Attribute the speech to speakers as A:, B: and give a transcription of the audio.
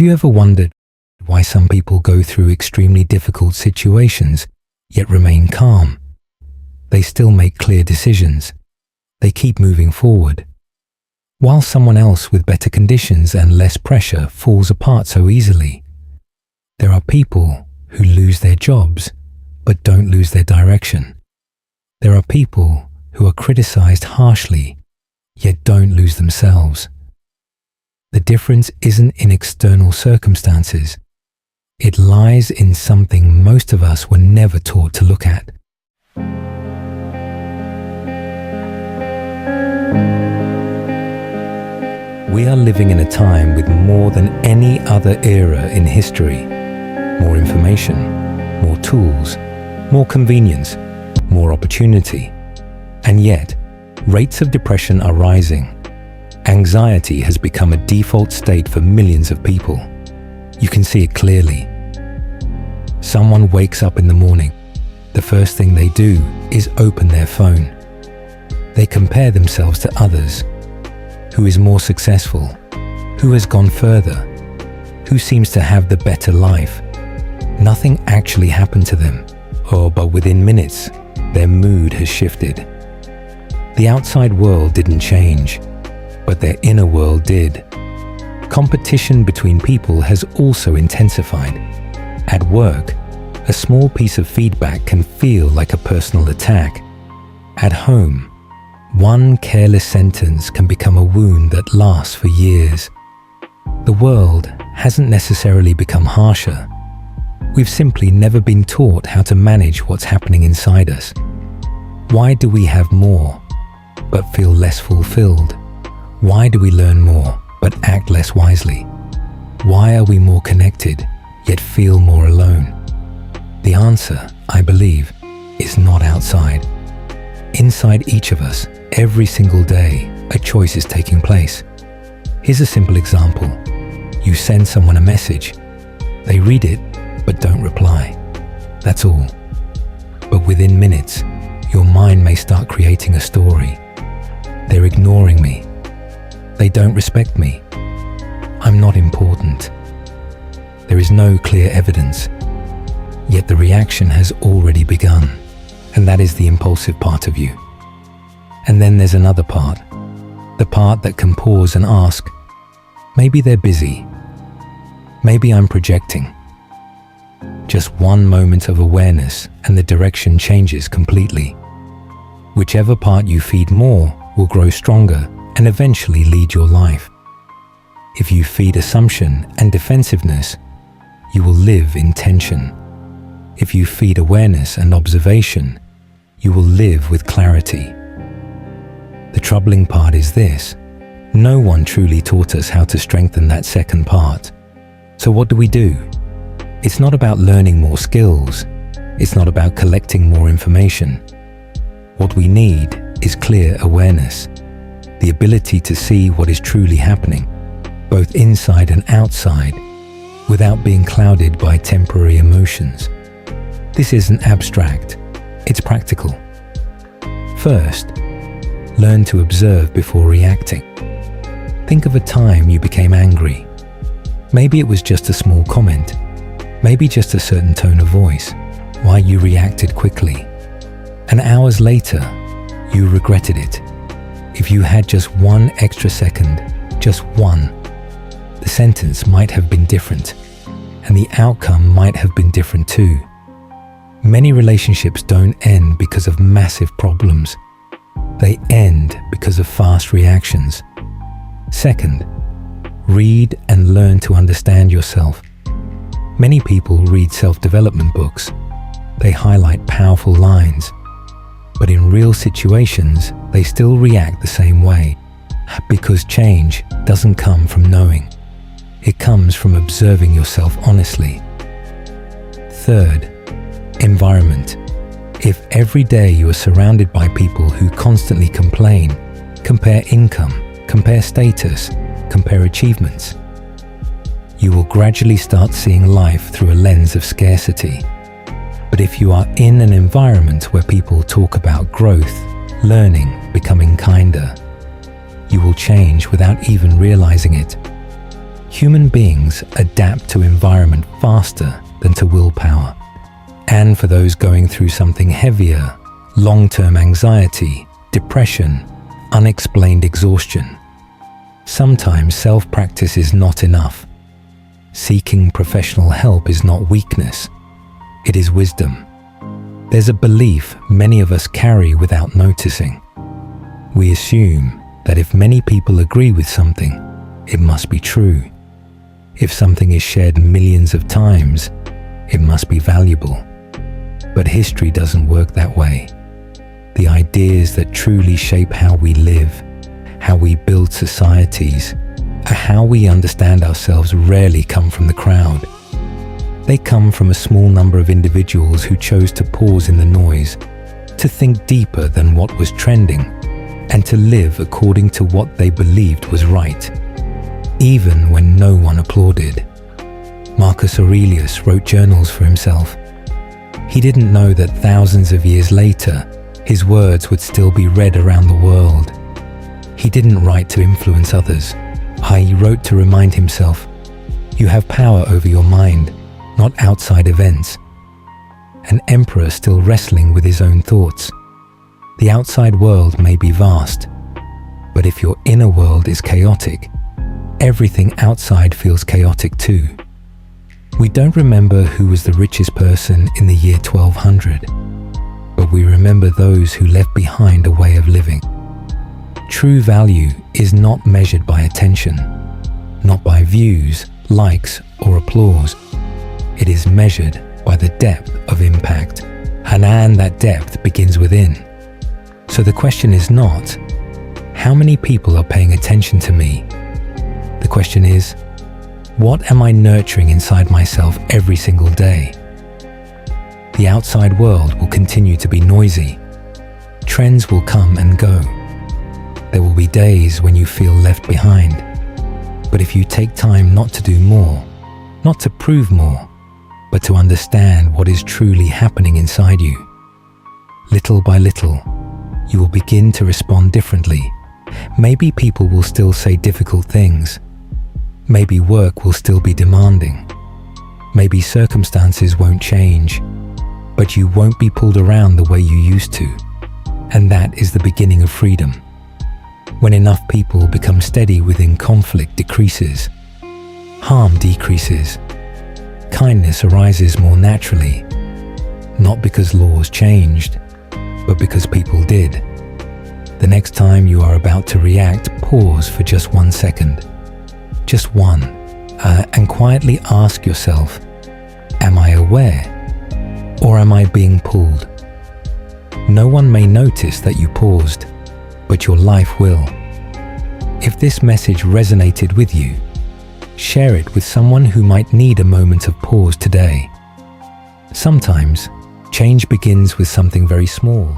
A: Have you ever wondered why some people go through extremely difficult situations yet remain calm? They still make clear decisions. They keep moving forward. While someone else with better conditions and less pressure falls apart so easily. There are people who lose their jobs but don't lose their direction. There are people who are criticized harshly yet don't lose themselves. The difference isn't in external circumstances. It lies in something most of us were never taught to look at. We are living in a time with more than any other era in history. More information, more tools, more convenience, more opportunity. And yet, rates of depression are rising. Anxiety has become a default state for millions of people. You can see it clearly. Someone wakes up in the morning. The first thing they do is open their phone. They compare themselves to others. Who is more successful? Who has gone further? Who seems to have the better life? Nothing actually happened to them, but within minutes, their mood has shifted. The outside world didn't change, but their inner world did. Competition between people has also intensified. At work, a small piece of feedback can feel like a personal attack. At home, one careless sentence can become a wound that lasts for years. The world hasn't necessarily become harsher. We've simply never been taught how to manage what's happening inside us. Why do we have more, but feel less fulfilled? Why do we learn more, but act less wisely? Why are we more connected, yet feel more alone? The answer, I believe, is not outside. Inside each of us, every single day, a choice is taking place. Here's a simple example. You send someone a message. They read it, but don't reply. That's all. But within minutes, your mind may start creating a story. They're ignoring me. They don't respect me. I'm not important. There is no clear evidence. Yet the reaction has already begun. And that is the impulsive part of you. And then there's another part. The part that can pause and ask, maybe they're busy. Maybe I'm projecting. Just one moment of awareness and the direction changes completely. Whichever part you feed more will grow stronger and eventually lead your life. If you feed assumption and defensiveness, you will live in tension. If you feed awareness and observation, you will live with clarity. The troubling part is this: no one truly taught us how to strengthen that second part. So what do? It's not about learning more skills. It's not about collecting more information. What we need is clear awareness, the ability to see what is truly happening, both inside and outside, without being clouded by temporary emotions. This isn't abstract, it's practical. First, learn to observe before reacting. Think of a time you became angry. Maybe it was just a small comment, maybe just a certain tone of voice, why you reacted quickly. And hours later, you regretted it. If you had just one extra second, just one, the sentence might have been different, and the outcome might have been different too. Many relationships don't end because of massive problems. They end because of fast reactions. Second, read and learn to understand yourself. Many people read self-development books. They highlight powerful lines. But in real situations, they still react the same way, because change doesn't come from knowing. It comes from observing yourself honestly. Third, environment. If every day you are surrounded by people who constantly complain, compare income, compare status, compare achievements, you will gradually start seeing life through a lens of scarcity. But if you are in an environment where people talk about growth, learning, becoming kinder, you will change without even realizing it. Human beings adapt to environment faster than to willpower. And for those going through something heavier, long-term anxiety, depression, unexplained exhaustion, sometimes self-practice is not enough. Seeking professional help is not weakness, it is wisdom. There's a belief many of us carry without noticing. We assume that if many people agree with something, it must be true. If something is shared millions of times, it must be valuable. But history doesn't work that way. The ideas that truly shape how we live, how we build societies, or how we understand ourselves rarely come from the crowd. They come from a small number of individuals who chose to pause in the noise, to think deeper than what was trending, and to live according to what they believed was right, even when no one applauded. Marcus Aurelius wrote journals for himself. He didn't know that thousands of years later, his words would still be read around the world. He didn't write to influence others. He wrote to remind himself, you have power over your mind, not outside events. An emperor still wrestling with his own thoughts. The outside world may be vast, but if your inner world is chaotic, everything outside feels chaotic too. We don't remember who was the richest person in the year 1200, but we remember those who left behind a way of living. True value is not measured by attention, not by views, likes, or applause. It is measured by the depth of impact, and that depth begins within. So the question is not, how many people are paying attention to me? The question is, what am I nurturing inside myself every single day? The outside world will continue to be noisy. Trends will come and go. There will be days when you feel left behind. But if you take time not to do more, not to prove more, but to understand what is truly happening inside you, little by little, you will begin to respond differently. Maybe people will still say difficult things. Maybe work will still be demanding. Maybe circumstances won't change, but you won't be pulled around the way you used to. And that is the beginning of freedom. When enough people become steady within, conflict decreases, harm decreases, kindness arises more naturally, not because laws changed, but because people did. The next time you are about to react, pause for just 1 second. Just one, and quietly ask yourself, am I aware, or am I being pulled? No one may notice that you paused, but your life will. If this message resonated with you, share it with someone who might need a moment of pause today. Sometimes, change begins with something very small.